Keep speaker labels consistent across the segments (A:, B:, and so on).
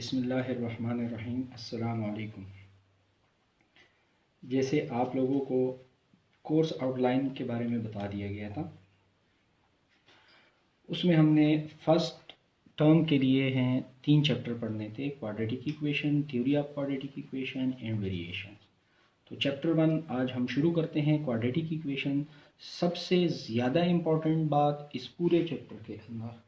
A: बिस्मिल्लाहिर्रहमानिर्रहीम। अस्सलाम वालेकुम। जैसे आप लोगों को कोर्स आउटलाइन के बारे में बता दिया गया था, उसमें हमने फर्स्ट टर्म के लिए हैं 3 चैप्टर पढ़ने थे: quadratic equation, theory of quadratic equation and variation. तो चैप्टर 1 आज हम शुरू करते हैं, क्वाड्रेटिक इक्वेशन। सबसे ज़्यादा इम्पॉर्टेंट बात इस पूरे चैप्टर के अंदर,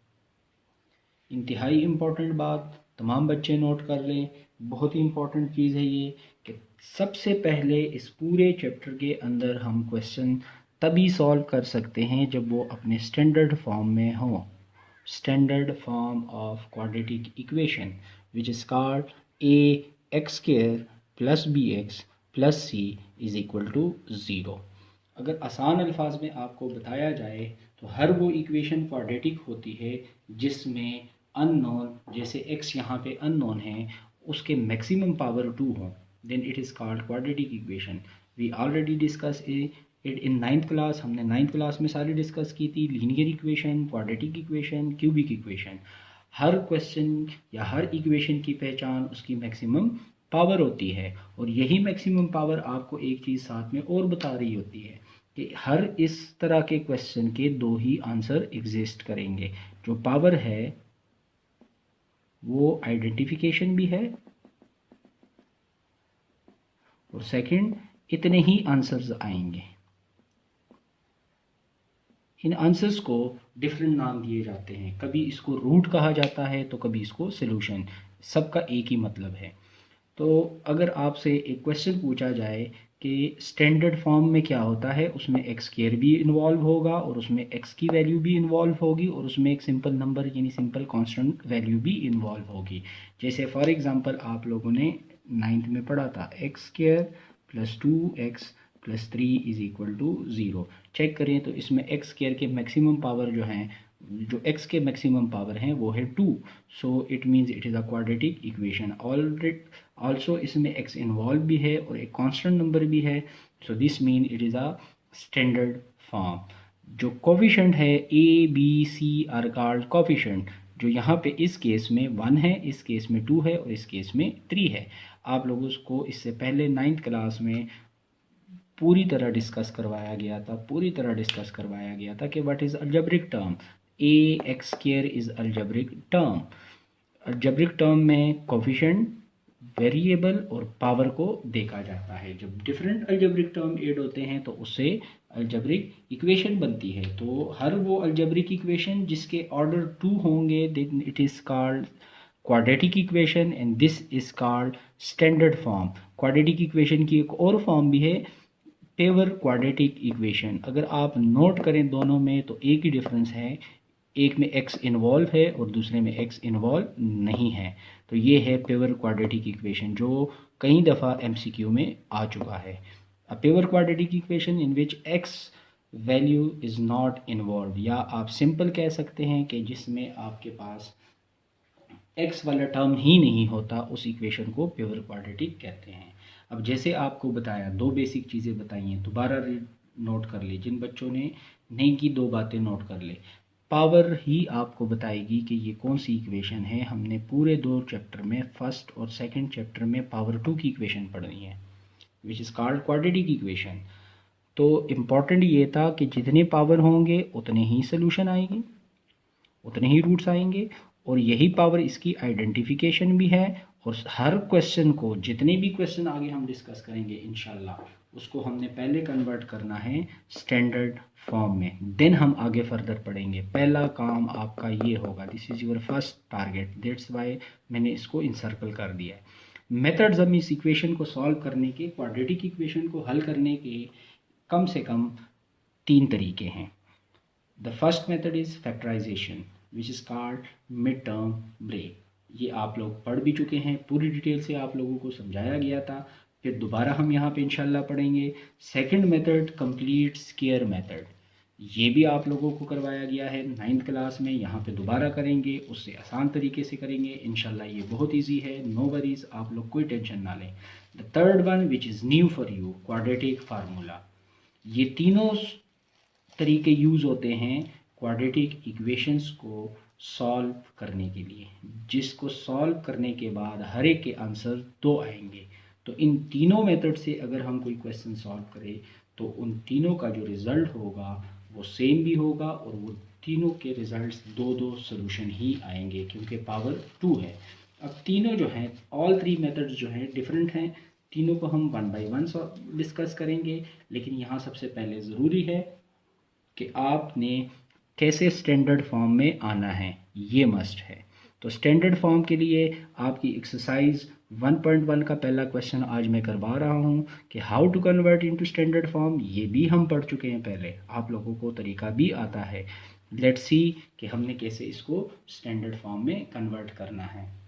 A: इंतहाई इम्पॉर्टेंट बात, तमाम बच्चे नोट कर लें, बहुत ही इम्पॉर्टेंट चीज़ है ये, कि सबसे पहले इस पूरे चैप्टर के अंदर हम क्वेश्चन तभी सॉल्व कर सकते हैं जब वो अपने स्टैंडर्ड फॉर्म में हो। Standard form of quadratic equation which is called a x square plus b x plus c is equal to 0। अगर आसान अल्फाज में आपको बताया जाए तो हर वो इक्वेशन क्वाड्रेटिक होती है जिसमें अननोन, जैसे x यहाँ पे अननोन है, उसके मैक्सिमम पावर 2 हो, then it is called quadratic equation. We already discuss it in 9th class. हमने 9th क्लास में सारी डिस्कस की थी, linear equation, quadratic equation, cubic equation. हर क्वेश्चन या हर इक्वेशन की पहचान उसकी मैक्सिमम पावर होती है, और यही मैक्सिमम पावर आपको एक चीज़ साथ में और बता रही होती है कि हर इस तरह के क्वेश्चन के 2 ही आंसर एग्जिस्ट करेंगे। जो पावर है वो आइडेंटिफिकेशन भी है, और सेकंड इतने ही आंसर्स आएंगे। इन आंसर्स को डिफरेंट नाम दिए जाते हैं, कभी इसको रूट कहा जाता है तो कभी इसको सॉल्यूशन। सबका एक ही मतलब है। तो अगर आपसे एक क्वेश्चन पूछा जाए कि स्टैंडर्ड फॉर्म में क्या होता है, उसमें एक्स स्क्वायर भी इन्वॉल्व होगा, और उसमें एक्स की वैल्यू भी इन्वॉल्व होगी, और उसमें एक सिंपल नंबर यानी सिंपल कांस्टेंट वैल्यू भी इन्वॉल्व होगी। जैसे फॉर एग्जांपल आप लोगों ने 9th में पढ़ा था, x square plus 2x plus 3 is equal to 0। Check करें तो इसमें एक्स स्क्वायर के मैक्सिमम पावर जो हैं, जो x के मैक्सिमम पावर हैं वो है 2। So it means it is a quadratic equation. Also इसमें x इन्वॉल्व भी है और एक कांस्टेंट नंबर भी है, so this mean it is a standard form. जो कोफिशिएंट है a b c are called coefficient. जो यहाँ पे इस केस में 1 है, इस केस में 2 है, और इस केस में 3 है। आप लोगों को इससे पहले 9th क्लास में पूरी तरह डिस्कस करवाया गया था कि what is algebraic term. A x square is algebraic term. Algebraic term में कोफिशिएंट, वेरिएबल और पावर को देखा जाता है। जब डिफरेंट अलजेब्रिक टर्म ऐड होते हैं तो उससे अलजेब्रिक इक्वेशन बनती है। तो हर वो अलजेब्रिक इक्वेशन जिसके ऑर्डर 2 होंगे, then it is called quadratic equation, and this is called standard form. Quadratic equation की एक और फॉर्म भी है, पेवर क्वाड्रेटिक इक्वेशन। अगर आप नोट करें दोनों में तो एक ही डिफरेंस है, एक में x इन्वॉल्व है और दूसरे में x इन्वॉल्व नहीं है। तो ये है पेवर क्वाड्रेटिक इक्वेशन, जो कई दफ़ा MCQ में आ चुका है। A pure quadratic equation in which x value is not involve, या आप सिंपल कह सकते हैं कि जिसमें आपके पास x वाला टर्म ही नहीं होता, उस इक्वेशन को पेवर क्वाड्रेटिक कहते हैं। अब जैसे आपको बताया, 2 बेसिक चीज़ें बताई हैं, दोबारा नोट कर ले। जिन बच्चों ने नहीं की 2 बातें नोट कर ले। पावर ही आपको बताएगी कि ये कौन सी इक्वेशन है। हमने पूरे 2 चैप्टर में, फर्स्ट और सेकंड चैप्टर में पावर 2 की इक्वेशन पढ़नी है, विच इज़ कॉल्ड क्वाड्रेटिक इक्वेशन। तो इम्पॉर्टेंट ये था कि जितने पावर होंगे उतने ही सोल्यूशन आएंगे, उतने ही रूट्स आएंगे, और यही पावर इसकी आइडेंटिफिकेशन भी है। और हर क्वेश्चन को, जितने भी क्वेश्चन आगे हम डिस्कस करेंगे इंशाल्लाह, उसको हमने पहले कन्वर्ट करना है स्टैंडर्ड फॉर्म में, देन हम आगे फर्दर पढ़ेंगे। पहला काम आपका ये होगा, this is your first target, that's why मैंने इसको इंसर्कल कर दिया है। मेथड्स हम इस इक्वेशन को सॉल्व करने के, क्वाड्रेटिक इक्वेशन को हल करने के कम से कम 3 तरीके हैं। The first method is factorisation which is called mid term break. ये आप लोग पढ़ भी चुके हैं, पूरी डिटेल से आप लोगों को समझाया गया था, फिर दोबारा हम यहाँ पे इंशाल्लाह पढ़ेंगे। Second method complete square method, ये भी आप लोगों को करवाया गया है 9th क्लास में, यहाँ पे दोबारा करेंगे, उससे आसान तरीके से करेंगे इंशाल्लाह। ये बहुत ईजी है, नो वरीज, आप लोग कोई टेंशन ना लें। The third one which is new for you, quadratic formula. ये तीनों तरीके यूज़ होते हैं क्वाड्रेटिक इक्वेशंस को सॉल्व करने के लिए, जिसको सॉल्व करने के बाद हर एक के आंसर 2 आएंगे। तो इन तीनों मेथड से अगर हम कोई क्वेश्चन सॉल्व करें तो उन तीनों का जो रिज़ल्ट होगा वो सेम भी होगा और वो तीनों के रिज़ल्ट्स 2-2 सोल्यूशन ही आएंगे, क्योंकि पावर 2 है। अब तीनों जो हैं, ऑल 3 मेथड्स जो हैं डिफरेंट हैं, तीनों को हम 1 बाय 1 डिस्कस करेंगे। लेकिन यहाँ सबसे पहले ज़रूरी है कि आपने कैसे स्टैंडर्ड फॉर्म में आना है, ये मस्ट है। तो स्टैंडर्ड फॉर्म के लिए आपकी एक्सरसाइज 1.1 का पहला क्वेश्चन आज मैं करवा रहा हूँ कि how to convert into standard form. ये भी हम पढ़ चुके हैं पहले, आप लोगों को तरीका भी आता है। लेट्स सी कि हमने कैसे इसको स्टैंडर्ड फॉर्म में कन्वर्ट करना है।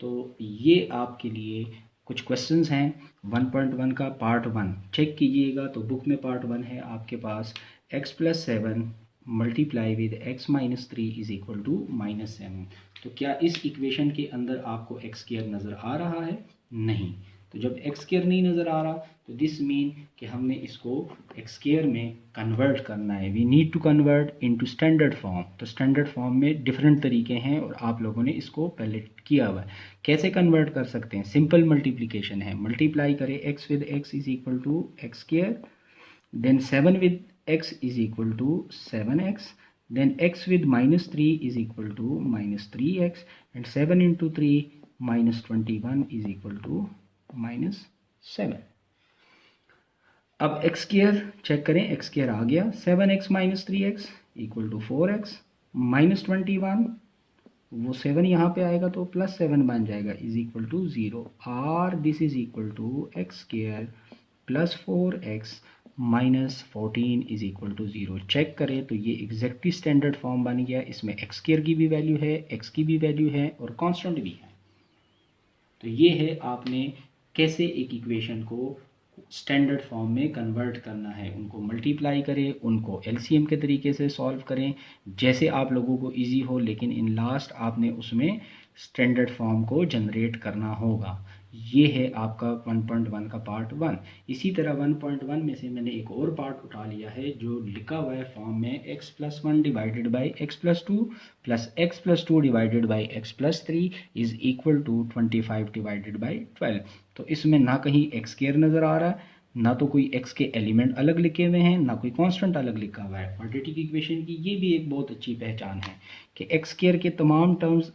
A: तो ये आपके लिए कुछ क्वेश्चंस हैं 1.1 का पार्ट 1 चेक कीजिएगा। तो बुक में पार्ट 1 है आपके पास, x+7 multiply with x-3 is equal to -7। तो क्या इस इक्वेशन के अंदर आपको x स्क्वायर नज़र आ रहा है? नहीं। तो जब x स्क्वायर नहीं नज़र आ रहा तो दिस मीन कि हमने इसको x स्क्वायर में कन्वर्ट करना है। We need to convert into standard form. तो स्टैंडर्ड फॉर्म में डिफरेंट तरीके हैं और आप लोगों ने इसको पहले किया हुआ है। कैसे कन्वर्ट कर सकते हैं? सिंपल मल्टीप्लिकेशन है, मल्टीप्लाई करें x with x is equal to x square, then 7 with x is equal to 7x, then x with -3 is equal to -3x, and 7 into 3 -21 is equal to -7। अब x square check करें, x square आ गया 7x - 3x equal to 4x, -21 वो 7 यहाँ पे आएगा तो +7 बन जाएगा is equal to 0। Or this is equal to x square plus 4x -14 is equal to 0। Check करें तो ये एग्जैक्टली स्टैंडर्ड फॉर्म बन गया। इसमें एक्स स्क्वायर की भी वैल्यू है, x की भी वैल्यू है और कांस्टेंट भी है। तो ये है आपने कैसे एक इक्वेशन को स्टैंडर्ड फॉर्म में कन्वर्ट करना है। उनको मल्टीप्लाई करें, उनको एलसीएम के तरीके से सॉल्व करें, जैसे आप लोगों को इजी हो, लेकिन इन लास्ट आपने उसमें स्टैंडर्ड फॉर्म को जनरेट करना होगा। ये है आपका 1.1 का पार्ट 1। इसी तरह 1.1 में से मैंने एक और पार्ट उठा लिया है जो लिखा हुआ है फॉर्म में x+1 divided by x+2 plus x+2 divided by x+3 is equal to 25 divided by 12। तो इसमें ना कहीं एक्स स्क्वायर नज़र आ रहा है, ना तो कोई x के एलिमेंट अलग लिखे हुए हैं, ना कोई कांस्टेंट अलग लिखा हुआ है। क्वाड्रेटिक इक्वेशन की ये भी एक बहुत अच्छी पहचान है कि एक्स स्क्वायर के तमाम टर्म्स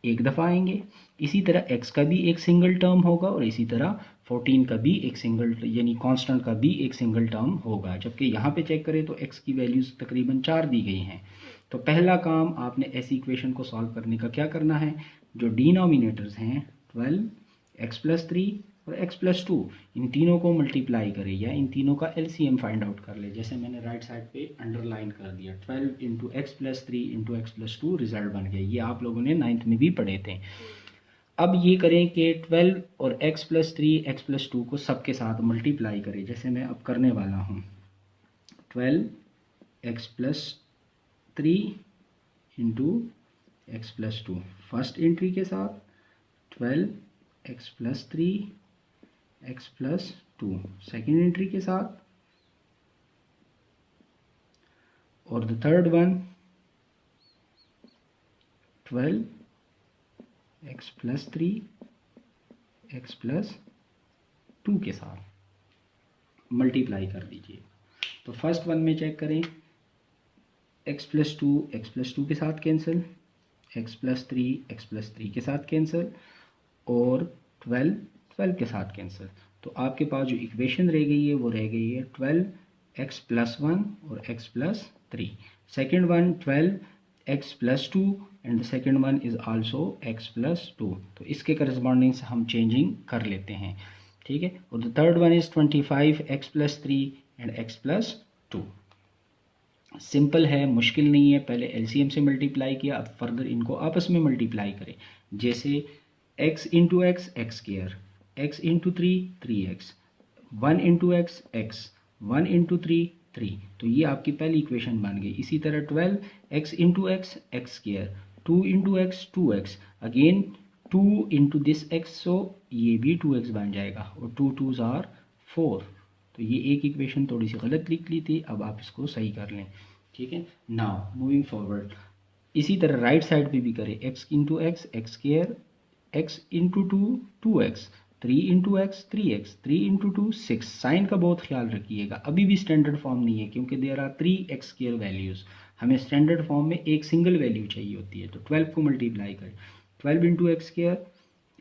A: एक दफ़ा आएंगे, इसी तरह x का भी एक सिंगल टर्म होगा और इसी तरह 14 का भी एक सिंगल यानी कांस्टेंट का भी एक सिंगल टर्म होगा। जबकि यहाँ पे चेक करें तो x की वैल्यूज़ तकरीबन 4 दी गई हैं। तो पहला काम आपने ऐसी इक्वेशन को सॉल्व करने का क्या करना है, जो डिनोमिनेटर्स हैं 12x+3 और x+2 इन तीनों को मल्टीप्लाई करें या इन तीनों का एलसीएम फाइंड आउट कर ले। जैसे मैंने राइट साइड पे अंडरलाइन कर दिया, 12 into x+3 into x+2 result बन गया। ये आप लोगों ने 9th में भी पढ़े थे। अब ये करें कि 12 और x+3 x+2 को सबके साथ मल्टीप्लाई करें, जैसे मैं अब करने वाला हूँ। 12x+3 into x+2 first entry के साथ, 12x+3 x+2 सेकेंड एंट्री के साथ, और the third one 12x+3 x+2 के साथ मल्टीप्लाई कर दीजिए। तो फर्स्ट वन में चेक करें, x+2 के साथ कैंसिल, x+3 के साथ कैंसिल और 12 के साथ कैंसिल। तो आपके पास जो इक्वेशन रह गई है वो रह गई है 12x+1 और x+3। Second one 12x+2 and the second one is also x+2। तो इसके करस्पॉन्डिंग से हम चेंजिंग कर लेते हैं, ठीक है। और the third one is 25x+3 and x+2। Simple है, मुश्किल नहीं है। पहले एलसीएम से मल्टीप्लाई किया, अब फर्दर इनको आपस में मल्टीप्लाई करें। जैसे x into x x square, x into 3x, 1 into x x, 1 into 3। तो ये आपकी पहली इक्वेशन बन गई। इसी तरह 12x into x x square, 2 into x 2x, again 2 into this x, सो ये भी 2x बन जाएगा और 2 2s आर 4। तो ये एक इक्वेशन थोड़ी सी गलत लिख ली थी, अब आप इसको सही कर लें। ठीक है। नाउ मूविंग फॉरवर्ड, इसी तरह राइट साइड पे भी करें, x into x x square, x into two two x, three into x three x, three into two six. Sign का बहुत ख्याल रखिएगा, अभी भी स्टैंडर्ड फॉर्म नहीं है क्योंकि there are three x square values. हमें स्टैंडर्ड फॉर्म में एक सिंगल वैल्यू चाहिए होती है। तो 12 को मल्टीप्लाई करें, 12 इंटू एक्स स्क्र,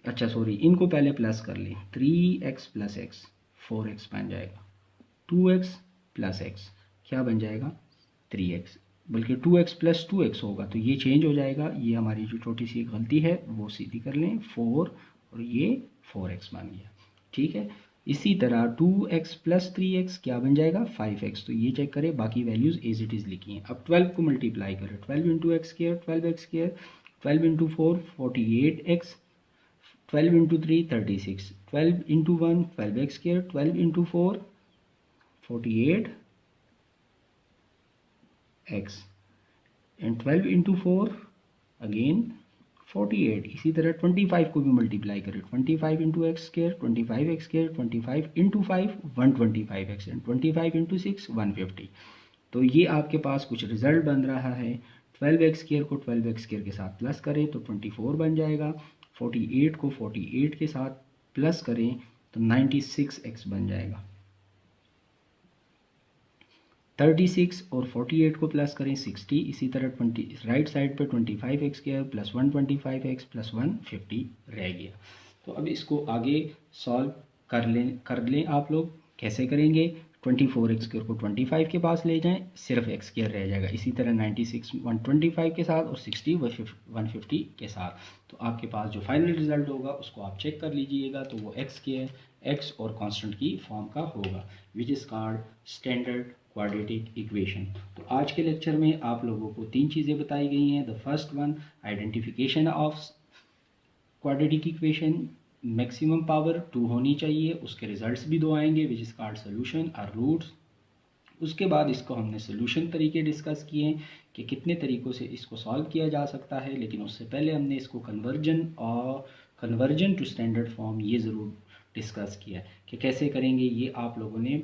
A: अच्छा सॉरी इनको पहले प्लस कर लें, three x plus x, four x बन जाएगा, टू एक्स प्लस एक्स क्या बन जाएगा, थ्री एक्स, बल्कि two x plus two x होगा तो ये चेंज हो जाएगा। ये हमारी जो छोटी सी गलती है वो सीधी कर लें, फोर और ये फोर एक्स बन गया, ठीक है। इसी तरह two x plus three x क्या बन जाएगा, फाइव एक्स। तो ये चेक करें, बाकी वैल्यूज़ एज इट इज़ लिखी हैं। अब 12 को मल्टीप्लाई करें, 12 into x square, 12 x square, 12 into four 48 x, 12 into three 36, 12 into one 12 x square, 12 into four 48 x, and 12 into four again 48। इसी तरह 25 को भी मल्टीप्लाई करें, 25 into x square, 25 x square, 25 into five 125 x, and 25 into six 150। तो ये आपके पास कुछ result बन रहा है। 12 एक्स स्क्र को 12 एक्स स्क्र के साथ प्लस करें तो 24 बन जाएगा, 48 को 48 के साथ प्लस करें तो 96 एक्स बन जाएगा, 36 और 48 को प्लस करें 60। इसी तरह 20 राइट साइड पे 25 x square plus 125 x plus 150 रह गया। तो अब इसको आगे सॉल्व कर लें आप लोग। कैसे करेंगे, 24 एक्स स्क्र को 25 के पास ले जाएं, सिर्फ एक्स स्क्र रह जाएगा। इसी तरह 96 125 के साथ और 60 150 के साथ। तो आपके पास जो फाइनल रिजल्ट होगा उसको आप चेक कर लीजिएगा, तो वो एक्स स्क्र एक्स और कांस्टेंट की फॉर्म का होगा, विच is called standard quadratic equation. तो आज के लेक्चर में आप लोगों को तीन चीज़ें बताई गई हैं। The first one, identification of quadratic equation, maximum power two होनी चाहिए, उसके रिजल्ट्स भी दो आएंगे, विच इज़ कॉल्ड सोल्यूशन और रूट्स। उसके बाद इसको हमने सोल्यूशन तरीके डिस्कस किए हैं कि कितने तरीक़ों से इसको सॉल्व किया जा सकता है, लेकिन उससे पहले हमने इसको कन्वर्जन टू स्टैंडर्ड फॉर्म ये ज़रूर डिस्कस किया कि कैसे करेंगे। ये आप लोगों ने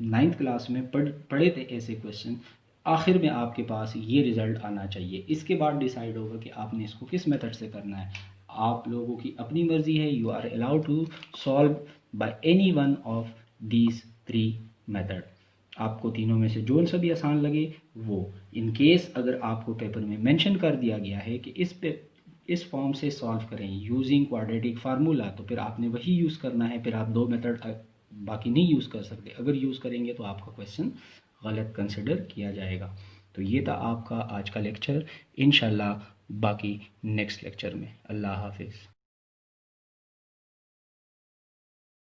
A: 9th क्लास में पढ़े थे ऐसे क्वेश्चन। आखिर में आपके पास ये रिज़ल्ट आना चाहिए। इसके बाद डिसाइड होगा कि आपने इसको किस मेथड से करना है। आप लोगों की अपनी मर्ज़ी है, you are allowed to solve by any one of these three method. आपको तीनों में से जो सा भी आसान लगे वो। इन केस अगर आपको पेपर में मेंशन कर दिया गया है कि इस फॉर्म से सॉल्व करें यूजिंग क्वाड्रेटिक फार्मूला, तो फिर आपने वही यूज़ करना है। फिर आप दो मेथड बाकी नहीं यूज़ कर सकते। अगर यूज़ करेंगे तो आपका क्वेश्चन गलत कंसिडर किया जाएगा। तो ये था आपका आज का लेक्चर। इंशाल्लाह बाकी नेक्स्ट लेक्चर में। अल्लाह हाफिज़।